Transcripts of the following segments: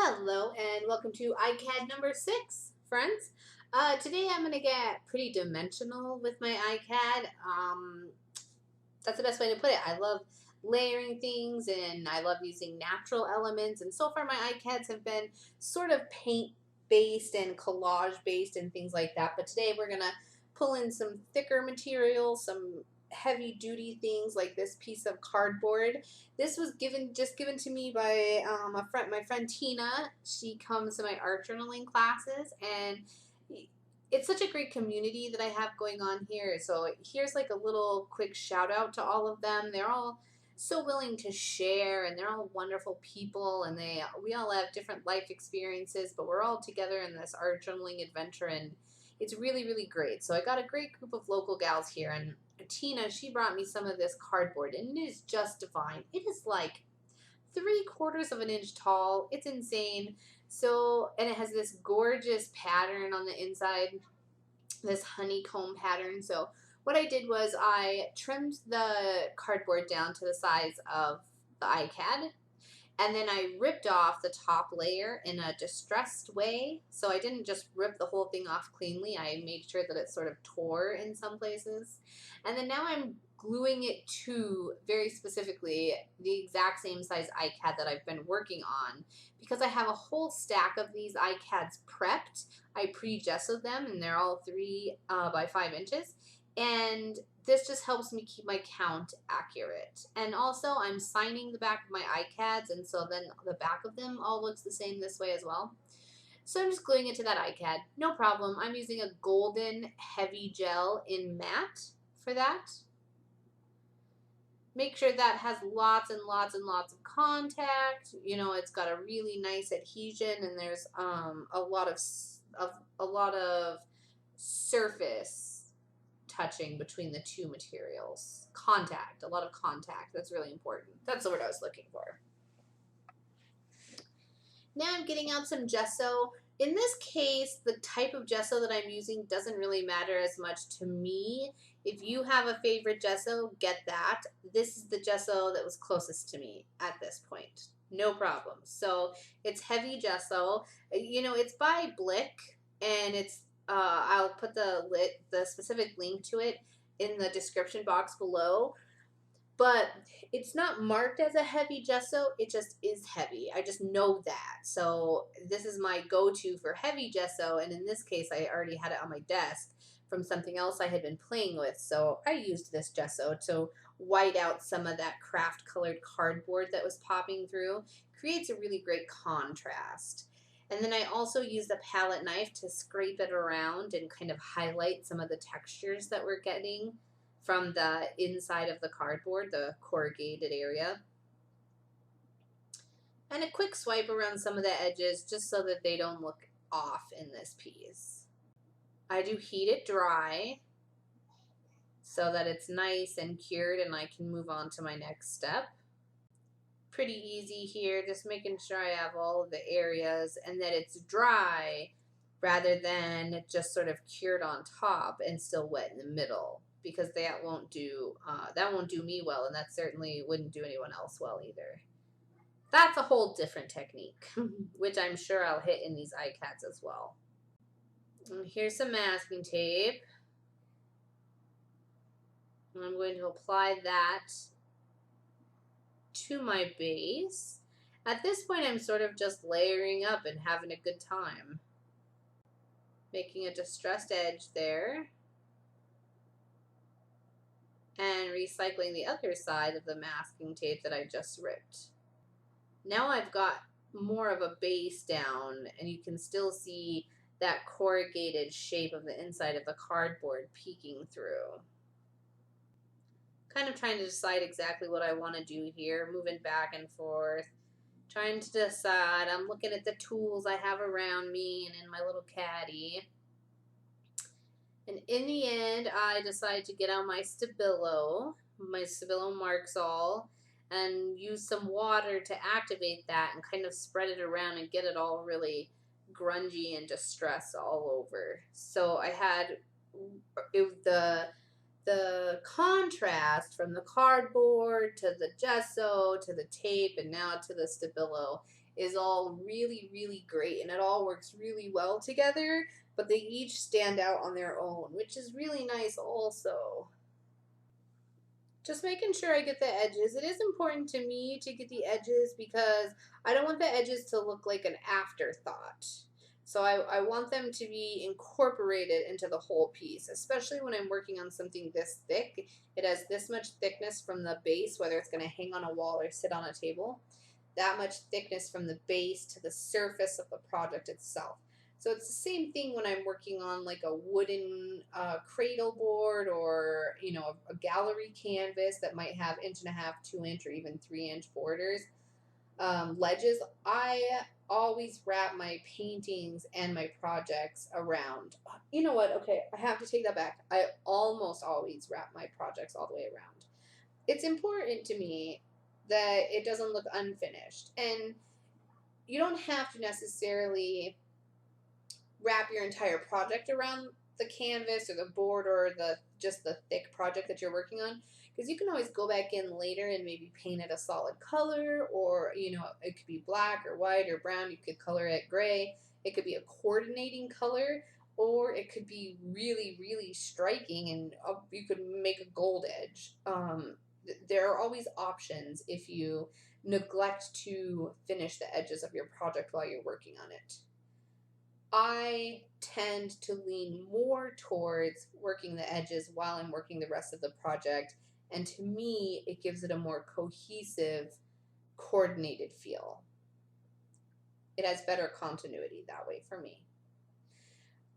Hello and welcome to ICAD number 6, friends. Today I'm going to get pretty dimensional with my ICAD. That's the best way to put it. I love layering things and I love using natural elements, and so far my ICADs have been sort of paint based and collage based and things like that, but today we're going to pull in some thicker material, some heavy duty things like this piece of cardboard. This was just given to me by my friend Tina. She comes to my art journaling classes, and it's such a great community that I have going on here. So here's like a little quick shout out to all of them. They're all so willing to share, and they're all wonderful people, and we all have different life experiences, but we're all together in this art journaling adventure, and it's really, really great. So I got a great group of local gals here, and Tina, she brought me some of this cardboard, and it is just divine. It is like 3/4 of an inch tall. It's insane. So, and it has this gorgeous pattern on the inside, this honeycomb pattern. So what I did was I trimmed the cardboard down to the size of the ICAD, and then I ripped off the top layer in a distressed way. So I didn't just rip the whole thing off cleanly. I made sure that it sort of tore in some places. And then now I'm gluing it to, very specifically, the exact same size ICAD that I've been working on, because I have a whole stack of these ICADs prepped. I pre-gessoed them, and they're all 3 by 5 inches. And this just helps me keep my count accurate. And also, I'm signing the back of my ICADs, and so then the back of them all looks the same this way as well. So I'm just gluing it to that ICAD. No problem. I'm using a golden heavy gel in matte for that. Make sure that has lots and lots and lots of contact. You know, it's got a really nice adhesion, and there's a lot of surface touching between the two materials. Contact, a lot of contact. That's really important. That's the word I was looking for. Now I'm getting out some gesso. In this case, the type of gesso that I'm using doesn't really matter as much to me. If you have a favorite gesso, get that. This is the gesso that was closest to me at this point. No problem. So it's heavy gesso. You know, it's by Blick, and it's I'll put the specific link to it in the description box below. But it's not marked as a heavy gesso. It just is heavy. I just know that. So this is my go-to for heavy gesso. And in this case, I already had it on my desk from something else I had been playing with. So I used this gesso to white out some of that craft colored cardboard that was popping through. Creates a really great contrast. And then I also used a palette knife to scrape it around and kind of highlight some of the textures that we're getting from the inside of the cardboard, the corrugated area. And a quick swipe around some of the edges just so that they don't look off in this piece. I do heat it dry so that it's nice and cured and I can move on to my next step. Pretty easy here, just making sure I have all of the areas and that it's dry rather than just sort of cured on top and still wet in the middle, because that won't do me well, and that certainly wouldn't do anyone else well either. That's a whole different technique, which I'm sure I'll hit in these ICADs as well. And here's some masking tape. And I'm going to apply that to my base. At this point, I'm sort of just layering up and having a good time. Making a distressed edge there. And recycling the other side of the masking tape that I just ripped. Now I've got more of a base down, and you can still see that corrugated shape of the inside of the cardboard peeking through. Kind of trying to decide exactly what I want to do here, moving back and forth, trying to decide. I'm looking at the tools I have around me and in my little caddy. And in the end, I decided to get out my Stabilo Marxall, and use some water to activate that and kind of spread it around and get it all really grungy and distressed all over. So I had the contrast from the cardboard to the gesso to the tape and now to the Stabilo is all really, really great, and it all works really well together, but they each stand out on their own, which is really nice also. Just making sure I get the edges. It is important to me to get the edges because I don't want the edges to look like an afterthought. So I want them to be incorporated into the whole piece, especially when I'm working on something this thick. It has this much thickness from the base, whether it's going to hang on a wall or sit on a table. That much thickness from the base to the surface of the project itself. So it's the same thing when I'm working on like a wooden cradle board or, you know, a gallery canvas that might have 1.5 inch, 2 inch, or even 3 inch borders, ledges. I always wrap my paintings and my projects around. You know what? Okay, I have to take that back. I almost always wrap my projects all the way around. It's important to me that it doesn't look unfinished. And you don't have to necessarily wrap your entire project around the canvas or the board or just the thick project that you're working on, because you can always go back in later and maybe paint it a solid color, or you know, it could be black or white or brown. You could color it gray. It could be a coordinating color, or it could be really, really striking, and you could make a gold edge. There are always options if you neglect to finish the edges of your project while you're working on it. I tend to lean more towards working the edges while I'm working the rest of the project, and to me, it gives it a more cohesive, coordinated feel. It has better continuity that way for me.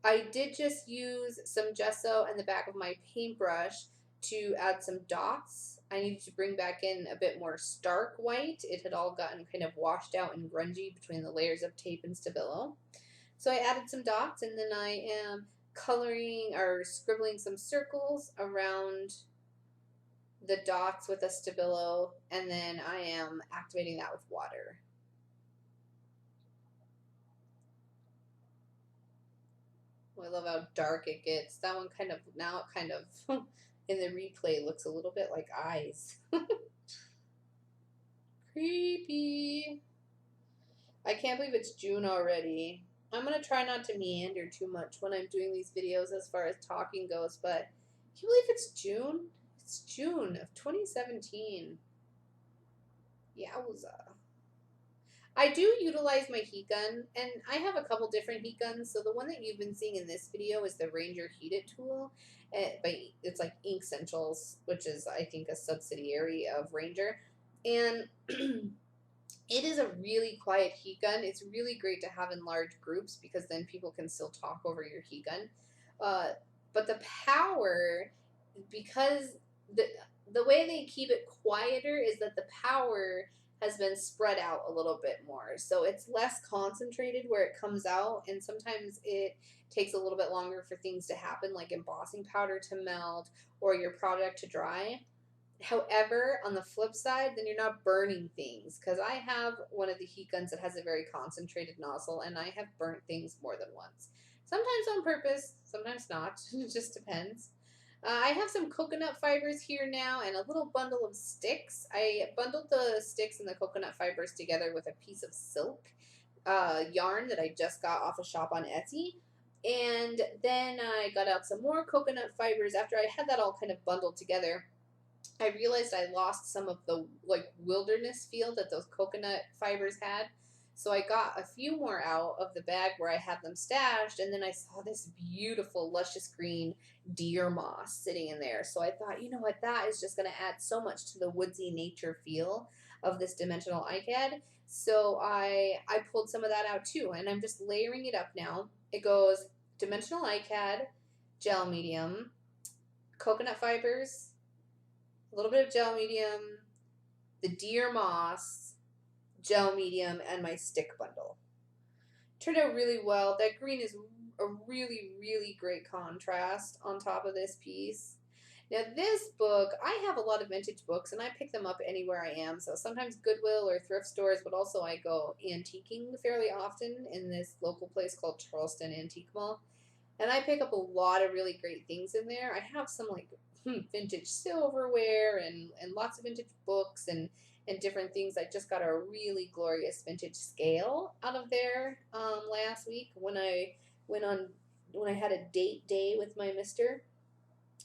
I did just use some gesso in the back of my paintbrush to add some dots. I needed to bring back in a bit more stark white. It had all gotten kind of washed out and grungy between the layers of tape and Stabilo. So I added some dots, and then I am coloring or scribbling some circles around the dots with a Stabilo, and then I am activating that with water. Oh, I love how dark it gets. That one kind of, now it kind of, in the replay, looks a little bit like eyes. Creepy. I can't believe it's June already. I'm going to try not to meander too much when I'm doing these videos as far as talking goes, but can you believe it's June? It's June of 2017. Yowza. I do utilize my heat gun, and I have a couple different heat guns. So the one that you've been seeing in this video is the Ranger Heated tool. It's like Ink Essentials, which is, I think, a subsidiary of Ranger. And it is a really quiet heat gun. It's really great to have in large groups because then people can still talk over your heat gun. But the power, because the way they keep it quieter is that the power has been spread out a little bit more. So it's less concentrated where it comes out, and sometimes it takes a little bit longer for things to happen, like embossing powder to melt or your product to dry. However, on the flip side, then you're not burning things, because I have one of the heat guns that has a very concentrated nozzle, and I have burnt things more than once. Sometimes on purpose, sometimes not. It just depends. I have some coconut fibers here now and a little bundle of sticks. I bundled the sticks and the coconut fibers together with a piece of silk yarn that I just got off a shop on Etsy. And then I got out some more coconut fibers. After I had that all kind of bundled together, I realized I lost some of the like wilderness feel that those coconut fibers had. So I got a few more out of the bag where I had them stashed, and then I saw this beautiful luscious green deer moss sitting in there. So I thought, you know what, that is just going to add so much to the woodsy nature feel of this dimensional ICAD. So I pulled some of that out too, and I'm just layering it up now. It goes dimensional ICAD, gel medium, coconut fibers, a little bit of gel medium, the deer moss, gel medium, and my stick bundle. Turned out really well. That green is a really, really great contrast on top of this piece. Now this book, I have a lot of vintage books, and I pick them up anywhere I am. So sometimes Goodwill or thrift stores, but also I go antiquing fairly often in this local place called Charleston Antique Mall. And I pick up a lot of really great things in there. I have some like vintage silverware and lots of vintage books, and and different things. I just got a really glorious vintage scale out of there last week when I went on when I had a date day with my mister.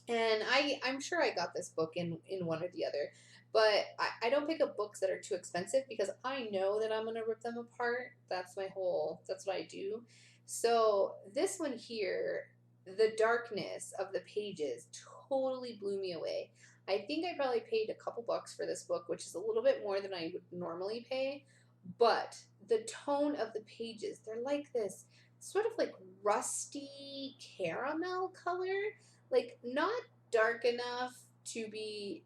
And I'm sure I got this book in one or the other, but I don't pick up books that are too expensive because I know that I'm gonna rip them apart. That's what I do. So this one here, the darkness of the pages totally blew me away. I think I probably paid a couple bucks for this book, which is a little bit more than I would normally pay, but the tone of the pages, they're like this sort of like rusty caramel color, like not dark enough to be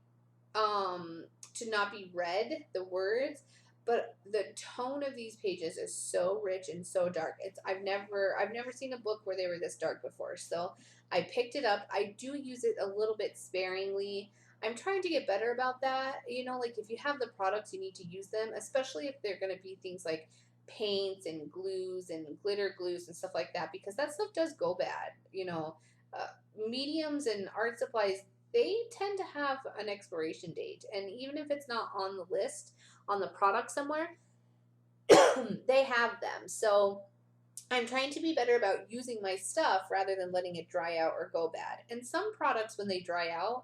to not be read the words, but the tone of these pages is so rich and so dark. I've never seen a book where they were this dark before. So I picked it up. I do use it a little bit sparingly. I'm trying to get better about that. You know, like if you have the products, you need to use them, especially if they're going to be things like paints and glues and glitter glues and stuff like that, because that stuff does go bad. Uh, Mediums and art supplies, they tend to have an expiration date, and even if it's not on the list on the product somewhere, they have them. So I'm trying to be better about using my stuff rather than letting it dry out or go bad. And some products, when they dry out,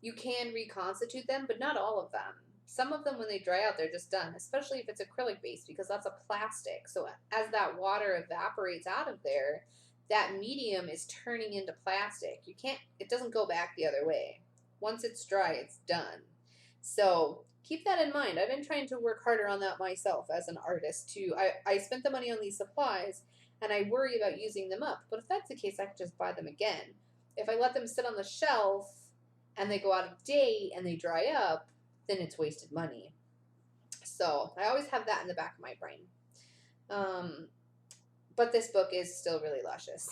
you can reconstitute them, but not all of them. Some of them, when they dry out, they're just done, especially if it's acrylic based, because that's a plastic. So as that water evaporates out of there, that medium is turning into plastic. It doesn't go back the other way. Once it's dry, it's done. So keep that in mind. I've been trying to work harder on that myself as an artist too. I spent the money on these supplies and I worry about using them up. But if that's the case, I can just buy them again. If I let them sit on the shelf and they go out of date and they dry up, then it's wasted money. So I always have that in the back of my brain. But this book is still really luscious.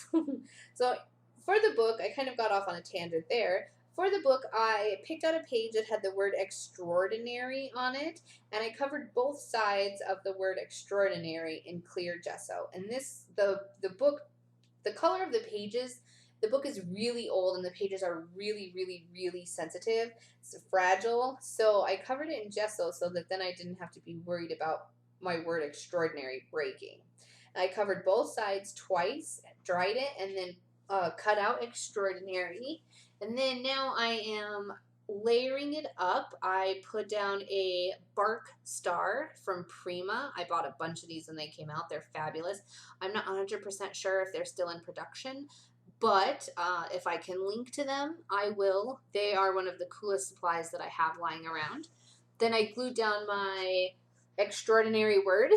So for the book, I kind of got off on a tangent there. For the book, I picked out a page that had the word extraordinary on it, and I covered both sides of the word extraordinary in clear gesso. And the book, the color of the pages, the book is really old and the pages are really, really, really sensitive. It's fragile. So I covered it in gesso so that then I didn't have to be worried about my word extraordinary breaking. I covered both sides twice, dried it, and then cut out extraordinary. And then now I am layering it up. I put down a bark star from Prima. I bought a bunch of these when they came out. They're fabulous. I'm not 100% sure if they're still in production, but if I can link to them, I will. They are one of the coolest supplies that I have lying around. Then I glued down my extraordinary word.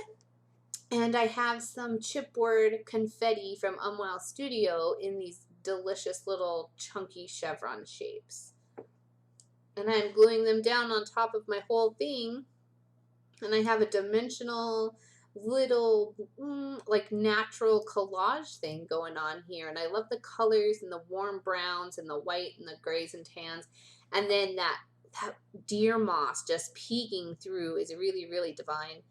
And I have some chipboard confetti from Umwow Studio in these delicious little chunky chevron shapes. And I'm gluing them down on top of my whole thing. And I have a dimensional little like natural collage thing going on here. And I love the colors and the warm browns and the white and the grays and tans. And then that deer moss just peeking through is really, really divine.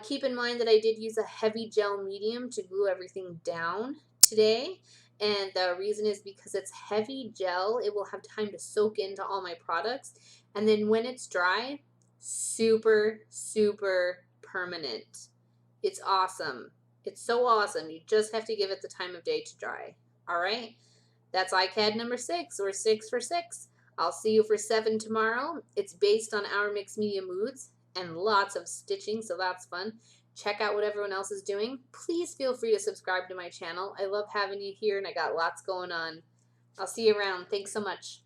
Keep in mind that I did use a heavy gel medium to glue everything down today. And the reason is because it's heavy gel, it will have time to soak into all my products. And then when it's dry, super, super permanent. It's awesome. It's so awesome. You just have to give it the time of day to dry. All right? That's ICAD number 6, or 6 for 6. I'll see you for 7 tomorrow. It's based on our mixed media moods and lots of stitching, so that's fun. Check out what everyone else is doing. Please feel free to subscribe to my channel. I love having you here, and I got lots going on. I'll see you around. Thanks so much.